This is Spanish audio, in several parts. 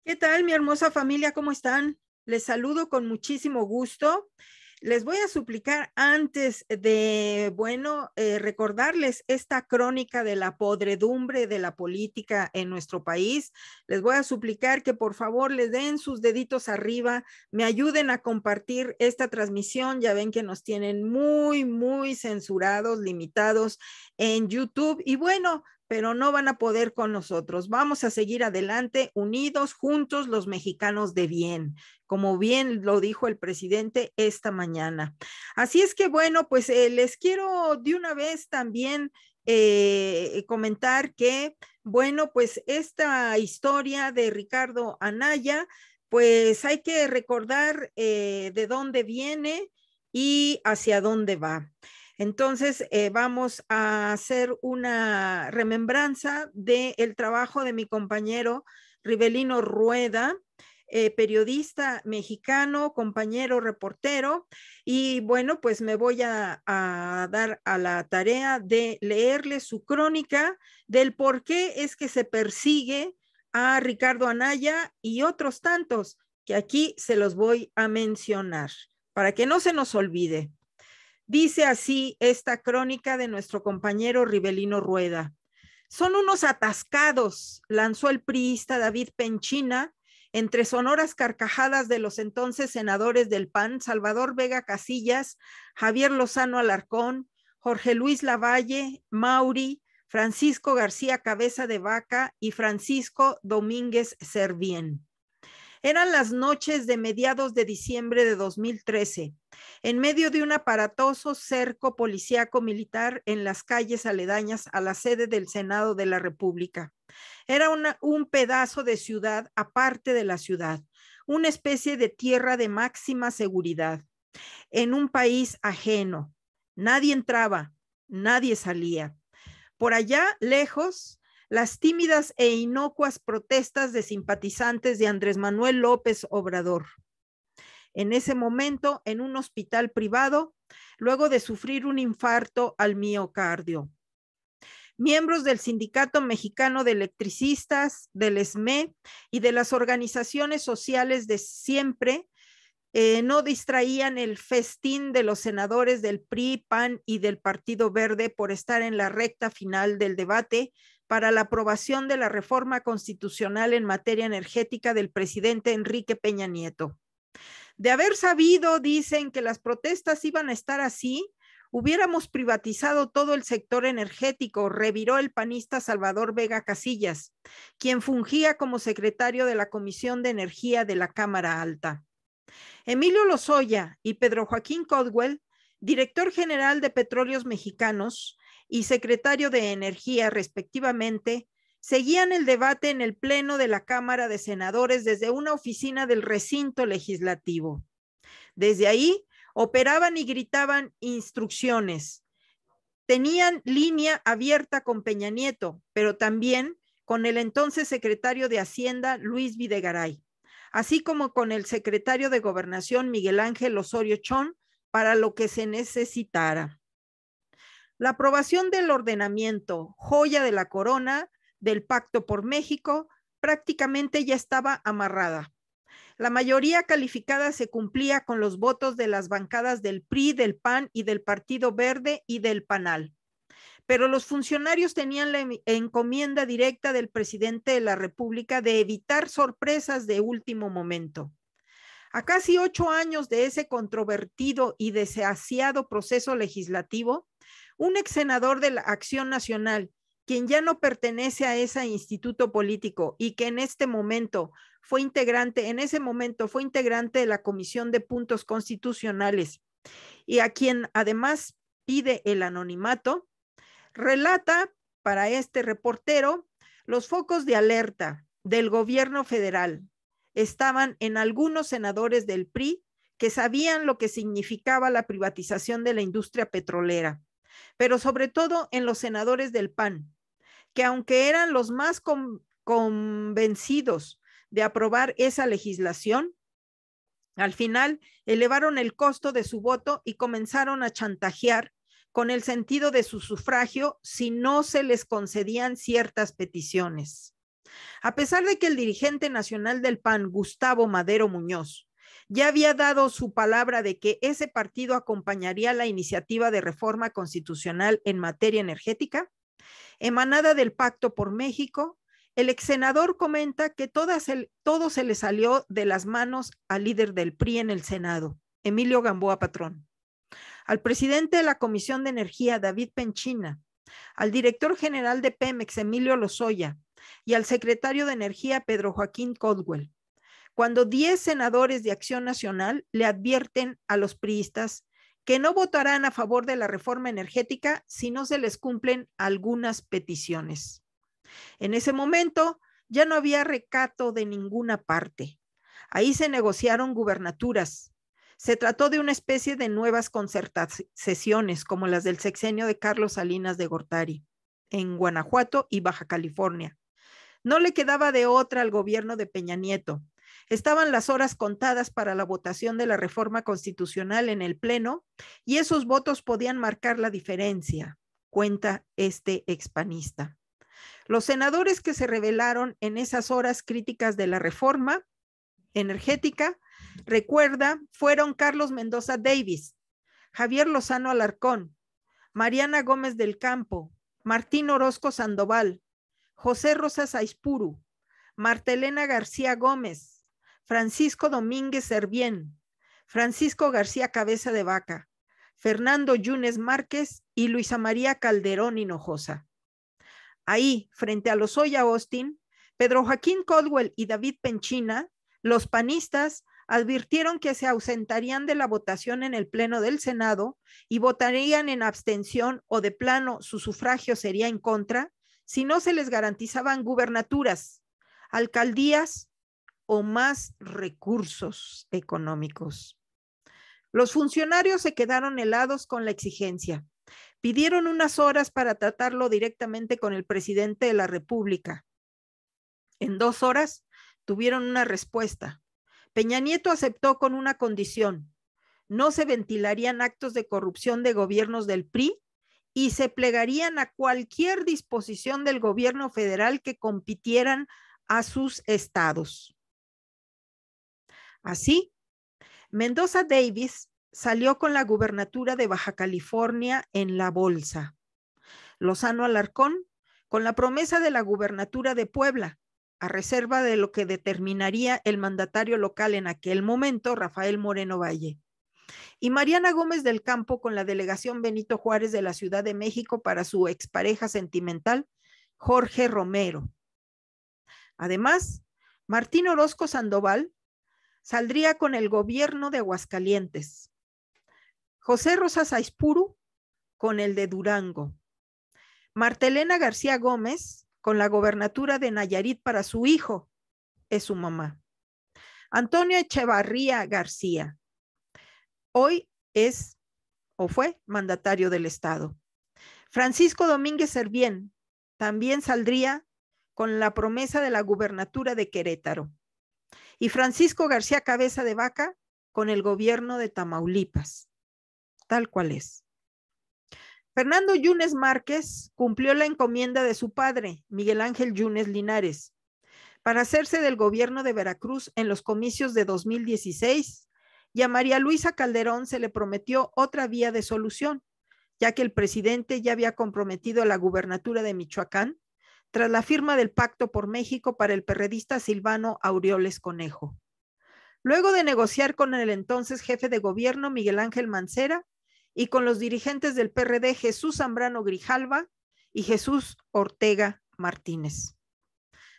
¿Qué tal, mi hermosa familia? ¿Cómo están? Les saludo con muchísimo gusto. Les voy a suplicar antes de, recordarles esta crónica de la podredumbre de la política en nuestro país. Les voy a suplicar que por favor les den sus deditos arriba, me ayuden a compartir esta transmisión. Ya ven que nos tienen muy censurados, limitados en YouTube. Y bueno, pero no van a poder con nosotros. Vamos a seguir adelante, unidos, juntos, los mexicanos de bien, como bien lo dijo el presidente esta mañana. Así es que bueno, pues les quiero de una vez también comentar que, bueno, pues esta historia de Ricardo Anaya, pues hay que recordar de dónde viene y hacia dónde va. Entonces, vamos a hacer una remembranza del trabajo de mi compañero Rivelino Rueda, periodista mexicano, compañero reportero, y bueno, pues me voy a dar a la tarea de leerle su crónica del por qué es que se persigue a Ricardo Anaya y otros tantos que aquí se los voy a mencionar para que no se nos olvide. Dice así esta crónica de nuestro compañero Rivelino Rueda. Son unos atascados, lanzó el priista David Penchina, entre sonoras carcajadas de los entonces senadores del PAN, Salvador Vega Casillas, Javier Lozano Alarcón, Jorge Luis Lavalle, Mauri, Francisco García Cabeza de Vaca y Francisco Domínguez Servién. Eran las noches de mediados de diciembre de 2013, en medio de un aparatoso cerco policíaco militar en las calles aledañas a la sede del Senado de la República. Era un pedazo de ciudad aparte de la ciudad, una especie de tierra de máxima seguridad, en un país ajeno. Nadie entraba, nadie salía. Por allá, lejos, las tímidas e inocuas protestas de simpatizantes de Andrés Manuel López Obrador. En ese momento, en un hospital privado, luego de sufrir un infarto al miocardio. Miembros del Sindicato Mexicano de Electricistas, del SME y de las organizaciones sociales de siempre no distraían el festín de los senadores del PRI, PAN y del Partido Verde por estar en la recta final del debate para la aprobación de la reforma constitucional en materia energética del presidente Enrique Peña Nieto. De haber sabido, dicen, que las protestas iban a estar así, hubiéramos privatizado todo el sector energético, reviró el panista Salvador Vega Casillas, quien fungía como secretario de la Comisión de Energía de la Cámara Alta. Emilio Lozoya y Pedro Joaquín Caldwell, director general de Petróleos Mexicanos y secretario de Energía, respectivamente, seguían el debate en el Pleno de la Cámara de Senadores desde una oficina del recinto legislativo. Desde ahí operaban y gritaban instrucciones. Tenían línea abierta con Peña Nieto, pero también con el entonces secretario de Hacienda, Luis Videgaray, así como con el secretario de Gobernación, Miguel Ángel Osorio Chong, para lo que se necesitara. La aprobación del ordenamiento, joya de la corona del Pacto por México, prácticamente ya estaba amarrada. La mayoría calificada se cumplía con los votos de las bancadas del PRI, del PAN y del Partido Verde y del PANAL. Pero los funcionarios tenían la encomienda directa del presidente de la República de evitar sorpresas de último momento. A casi 8 años de ese controvertido y deseado proceso legislativo, un ex senador de la Acción Nacional, quien ya no pertenece a ese instituto político y que en ese momento fue integrante de la Comisión de Puntos Constitucionales y a quien además pide el anonimato, relata para este reportero los focos de alerta del gobierno federal. Estaban en algunos senadores del PRI que sabían lo que significaba la privatización de la industria petrolera, pero sobre todo en los senadores del PAN, que aunque eran los más convencidos de aprobar esa legislación, al final elevaron el costo de su voto y comenzaron a chantajear con el sentido de su sufragio si no se les concedían ciertas peticiones. A pesar de que el dirigente nacional del PAN, Gustavo Madero Muñoz, ya había dado su palabra de que ese partido acompañaría la iniciativa de reforma constitucional en materia energética, emanada del Pacto por México, el ex senador comenta que todo se le salió de las manos al líder del PRI en el Senado, Emilio Gamboa Patrón, al presidente de la Comisión de Energía, David Penchina, al director general de Pemex, Emilio Lozoya, y al secretario de Energía, Pedro Joaquín Caldwell, cuando 10 senadores de Acción Nacional le advierten a los priistas que no votarán a favor de la reforma energética si no se les cumplen algunas peticiones. En ese momento ya no había recato de ninguna parte. Ahí se negociaron gubernaturas. Se trató de una especie de nuevas concertaciones como las del sexenio de Carlos Salinas de Gortari en Guanajuato y Baja California. No le quedaba de otra al gobierno de Peña Nieto. Estaban las horas contadas para la votación de la reforma constitucional en el Pleno y esos votos podían marcar la diferencia, cuenta este expanista. Los senadores que se rebelaron en esas horas críticas de la reforma energética, recuerda, fueron Carlos Mendoza Davis, Javier Lozano Alarcón, Mariana Gómez del Campo, Martín Orozco Sandoval, José Rosas Aispuru, Marta Elena García Gómez, Francisco Domínguez Servién, Francisco García Cabeza de Vaca, Fernando Yunes Márquez y Luisa María Calderón Hinojosa. Ahí, frente a Lozoya Austin, Pedro Joaquín Caldwell y David Penchina, los panistas advirtieron que se ausentarían de la votación en el Pleno del Senado y votarían en abstención o de plano su sufragio sería en contra si no se les garantizaban gubernaturas, alcaldías o más recursos económicos. Los funcionarios se quedaron helados con la exigencia. Pidieron unas horas para tratarlo directamente con el presidente de la República. En 2 horas tuvieron una respuesta. Peña Nieto aceptó con una condición: no se ventilarían actos de corrupción de gobiernos del PRI y se plegarían a cualquier disposición del gobierno federal que compitieran a sus estados. Así, Mendoza Davis salió con la gubernatura de Baja California en la bolsa. Lozano Alarcón con la promesa de la gubernatura de Puebla, a reserva de lo que determinaría el mandatario local en aquel momento, Rafael Moreno Valle. Y Mariana Gómez del Campo con la delegación Benito Juárez de la Ciudad de México para su expareja sentimental, Jorge Romero. Además, Martín Orozco Sandoval saldría con el gobierno de Aguascalientes. José Rosas Aispuru con el de Durango. Marta Elena García Gómez con la gobernatura de Nayarit para su hijo, es su mamá. Antonio Echevarría García, hoy es o fue mandatario del estado. Francisco Domínguez Servién también saldría con la promesa de la gubernatura de Querétaro. Y Francisco García Cabeza de Vaca con el gobierno de Tamaulipas, tal cual es. Fernando Yunes Márquez cumplió la encomienda de su padre, Miguel Ángel Yunes Linares, para hacerse del gobierno de Veracruz en los comicios de 2016, y a María Luisa Calderón se le prometió otra vía de solución, ya que el presidente ya había comprometido la gubernatura de Michoacán tras la firma del Pacto por México para el perredista Silvano Aureoles Conejo. Luego de negociar con el entonces jefe de gobierno Miguel Ángel Mancera y con los dirigentes del PRD Jesús Zambrano Grijalva y Jesús Ortega Martínez.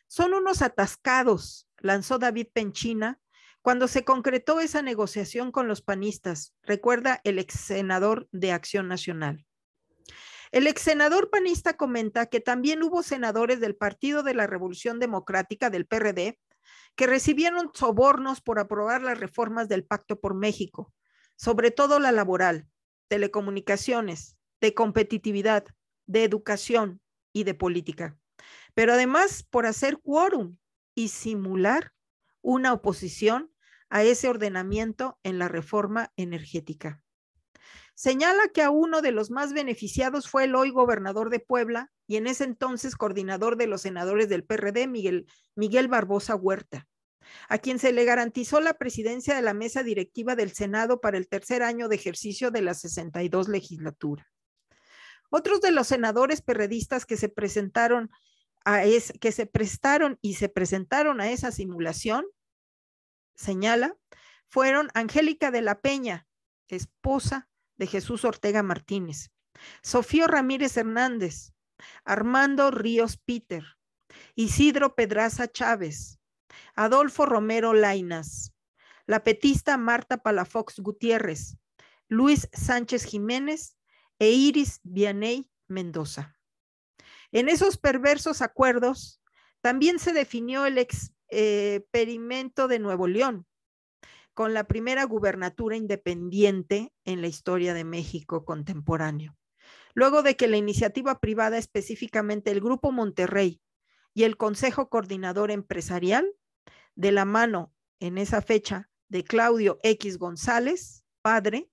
Son unos atascados, lanzó David Penchina cuando se concretó esa negociación con los panistas, recuerda el ex senador de Acción Nacional. El ex senador panista comenta que también hubo senadores del Partido de la Revolución Democrática del PRD que recibieron sobornos por aprobar las reformas del Pacto por México, sobre todo la laboral, telecomunicaciones, de competitividad, de educación y de política, pero además por hacer quórum y simular una oposición a ese ordenamiento en la reforma energética. Señala que a uno de los más beneficiados fue el hoy gobernador de Puebla y en ese entonces coordinador de los senadores del PRD, Miguel Barbosa Huerta, a quien se le garantizó la presidencia de la mesa directiva del Senado para el tercer año de ejercicio de la 62 legislatura. Otros de los senadores perredistas que se prestaron a esa simulación, señala, fueron Angélica de la Peña, esposa de Jesús Ortega Martínez, Sofío Ramírez Hernández, Armando Ríos Peter, Isidro Pedraza Chávez, Adolfo Romero Lainas, la petista Marta Palafox Gutiérrez, Luis Sánchez Jiménez e Iris Vianey Mendoza. En esos perversos acuerdos también se definió el experimento de Nuevo León, con la primera gubernatura independiente en la historia de México contemporáneo. Luego de que la iniciativa privada, específicamente el Grupo Monterrey y el Consejo Coordinador Empresarial, de la mano en esa fecha de Claudio X González, padre,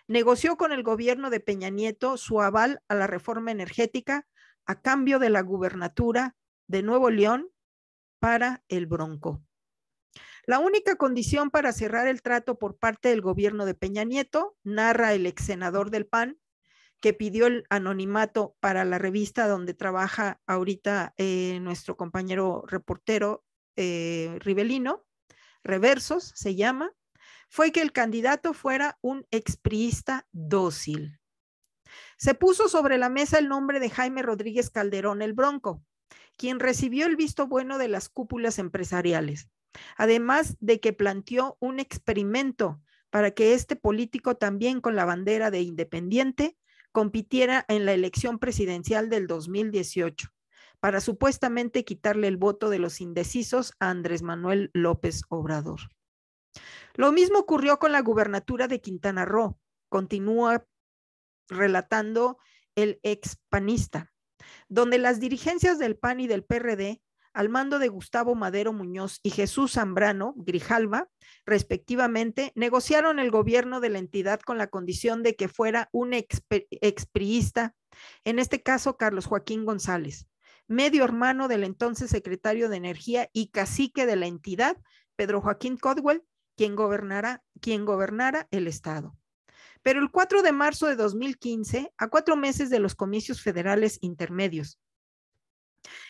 negoció con el gobierno de Peña Nieto su aval a la reforma energética a cambio de la gubernatura de Nuevo León para el Bronco. La única condición para cerrar el trato por parte del gobierno de Peña Nieto, narra el ex senador del PAN, que pidió el anonimato para la revista donde trabaja ahorita nuestro compañero reportero Rivelino, Reversos se llama, fue que el candidato fuera un expriista dócil. Se puso sobre la mesa el nombre de Jaime Rodríguez Calderón el Bronco, quien recibió el visto bueno de las cúpulas empresariales, además de que planteó un experimento para que este político, también con la bandera de independiente, compitiera en la elección presidencial del 2018, para supuestamente quitarle el voto de los indecisos a Andrés Manuel López Obrador. Lo mismo ocurrió con la gubernatura de Quintana Roo, continúa relatando el expanista, donde las dirigencias del PAN y del PRD, al mando de Gustavo Madero Muñoz y Jesús Zambrano Grijalva, respectivamente, negociaron el gobierno de la entidad con la condición de que fuera un expriista, en este caso Carlos Joaquín González, medio hermano del entonces secretario de Energía y cacique de la entidad, Pedro Joaquín Codwell, quien gobernara el estado. Pero el 4 de marzo de 2015, a 4 meses de los comicios federales intermedios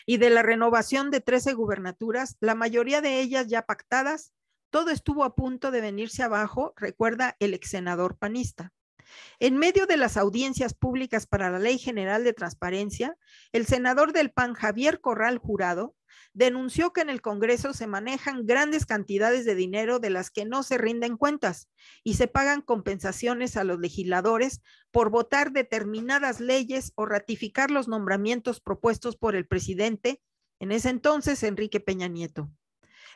y de la renovación de 13 gubernaturas, la mayoría de ellas ya pactadas, todo estuvo a punto de venirse abajo, recuerda el ex senador panista. En medio de las audiencias públicas para la Ley General de Transparencia, el senador del PAN, Javier Corral Jurado, denunció que en el Congreso se manejan grandes cantidades de dinero de las que no se rinden cuentas y se pagan compensaciones a los legisladores por votar determinadas leyes o ratificar los nombramientos propuestos por el presidente, en ese entonces Enrique Peña Nieto.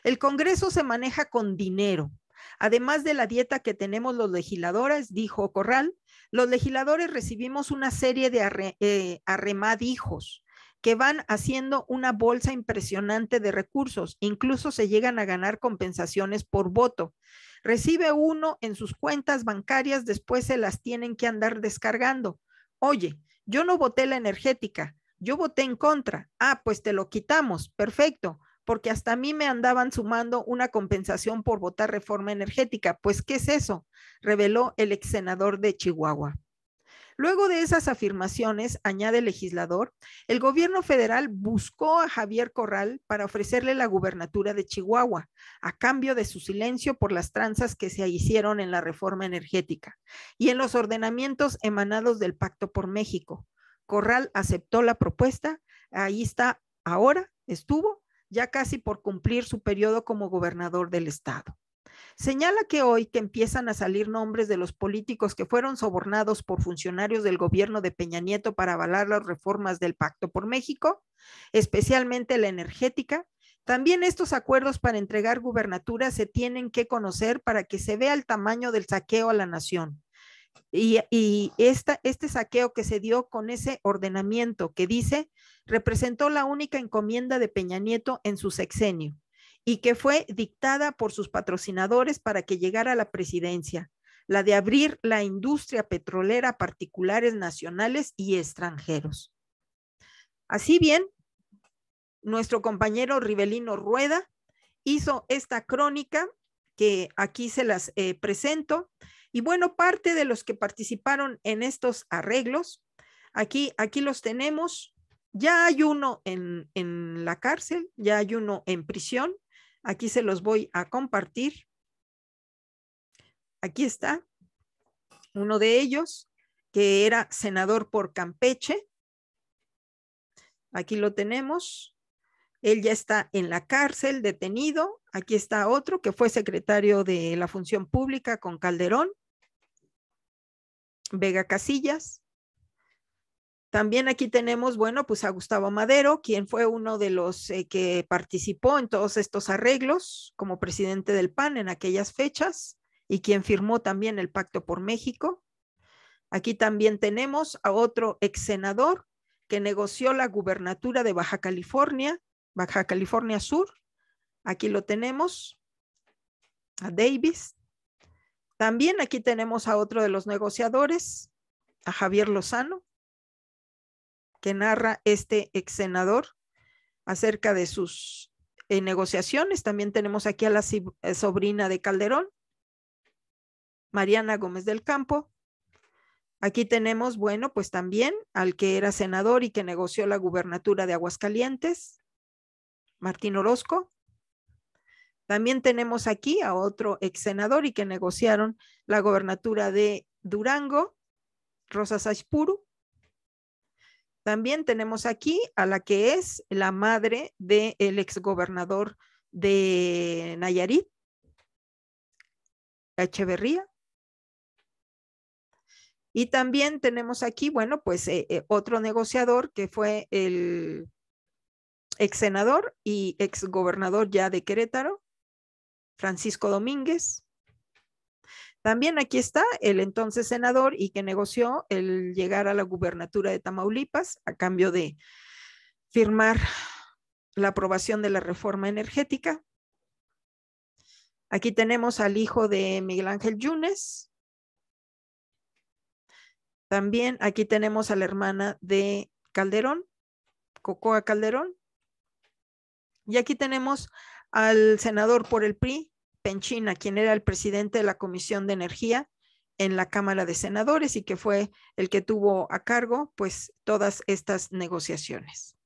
El Congreso se maneja con dinero. Además de la dieta que tenemos los legisladores, dijo Corral, los legisladores recibimos una serie de arremadijos que van haciendo una bolsa impresionante de recursos, incluso se llegan a ganar compensaciones por voto. Recibe uno en sus cuentas bancarias, después se las tienen que andar descargando. Oye, yo no voté la energética, yo voté en contra. Ah, pues te lo quitamos, perfecto, porque hasta a mí me andaban sumando una compensación por votar reforma energética. Pues, ¿qué es eso?, reveló el ex senador de Chihuahua. Luego de esas afirmaciones, añade el legislador, el gobierno federal buscó a Javier Corral para ofrecerle la gubernatura de Chihuahua, a cambio de su silencio por las tranzas que se hicieron en la reforma energética y en los ordenamientos emanados del Pacto por México. Corral aceptó la propuesta, ahí está ahora, estuvo ya casi por cumplir su periodo como gobernador del estado. Señala que hoy que empiezan a salir nombres de los políticos que fueron sobornados por funcionarios del gobierno de Peña Nieto para avalar las reformas del Pacto por México, especialmente la energética, también estos acuerdos para entregar gubernaturas se tienen que conocer para que se vea el tamaño del saqueo a la nación. Y este saqueo que se dio con ese ordenamiento que dice representó la única encomienda de Peña Nieto en su sexenio y que fue dictada por sus patrocinadores para que llegara a la presidencia, la de abrir la industria petrolera a particulares nacionales y extranjeros. Así bien, nuestro compañero Rivelino Rueda hizo esta crónica que aquí se las presento. Y bueno, parte de los que participaron en estos arreglos, aquí los tenemos. Ya hay uno en la cárcel, ya hay uno en prisión. Aquí se los voy a compartir. Aquí está uno de ellos, que era senador por Campeche. Aquí lo tenemos. Él ya está en la cárcel, detenido. Aquí está otro que fue secretario de la Función Pública con Calderón, Vega Casillas. También aquí tenemos, bueno, pues a Gustavo Madero, quien fue uno de los que participó en todos estos arreglos como presidente del PAN en aquellas fechas y quien firmó también el Pacto por México. Aquí también tenemos a otro ex senador que negoció la gubernatura de Baja California Sur. Aquí lo tenemos, a Davis. También aquí tenemos a otro de los negociadores, a Javier Lozano, que narra este ex senador acerca de sus negociaciones. También tenemos aquí a la sobrina de Calderón, Mariana Gómez del Campo. Aquí tenemos, bueno, pues también al que era senador y que negoció la gubernatura de Aguascalientes, Martín Orozco. También tenemos aquí a otro ex senador y que negociaron la gobernatura de Durango, Rosa Saizpuru. También tenemos aquí a la que es la madre del exgobernador de Nayarit, Echeverría. Y también tenemos aquí, bueno, pues otro negociador que fue el ex senador y ex gobernador ya de Querétaro, Francisco Domínguez. También aquí está el entonces senador y que negoció el llegar a la gubernatura de Tamaulipas a cambio de firmar la aprobación de la reforma energética. Aquí tenemos al hijo de Miguel Ángel Yunes. También aquí tenemos a la hermana de Calderón, Cocoa Calderón. Y aquí tenemos al senador por el PRI, Penchina, quien era el presidente de la Comisión de Energía en la Cámara de Senadores y que fue el que tuvo a cargo pues todas estas negociaciones.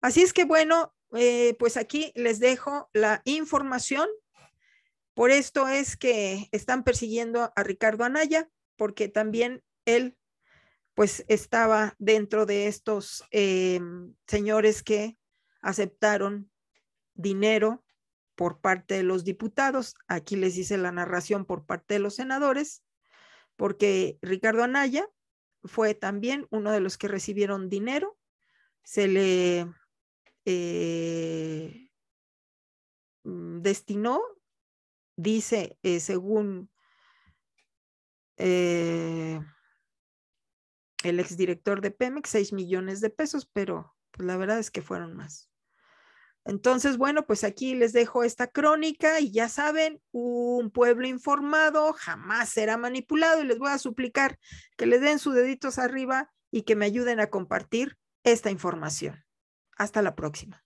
Así es que bueno, pues aquí les dejo la información. Por esto es que están persiguiendo a Ricardo Anaya, porque también él pues estaba dentro de estos señores que aceptaron dinero por parte de los diputados. Aquí les hice la narración por parte de los senadores, porque Ricardo Anaya fue también uno de los que recibieron dinero. Se le destinó, dice, según el exdirector de Pemex, 6 millones de pesos, pero pues, la verdad es que fueron más. Entonces, bueno, pues aquí les dejo esta crónica y ya saben, un pueblo informado jamás será manipulado y les voy a suplicar que les den sus deditos arriba y que me ayuden a compartir esta información. Hasta la próxima.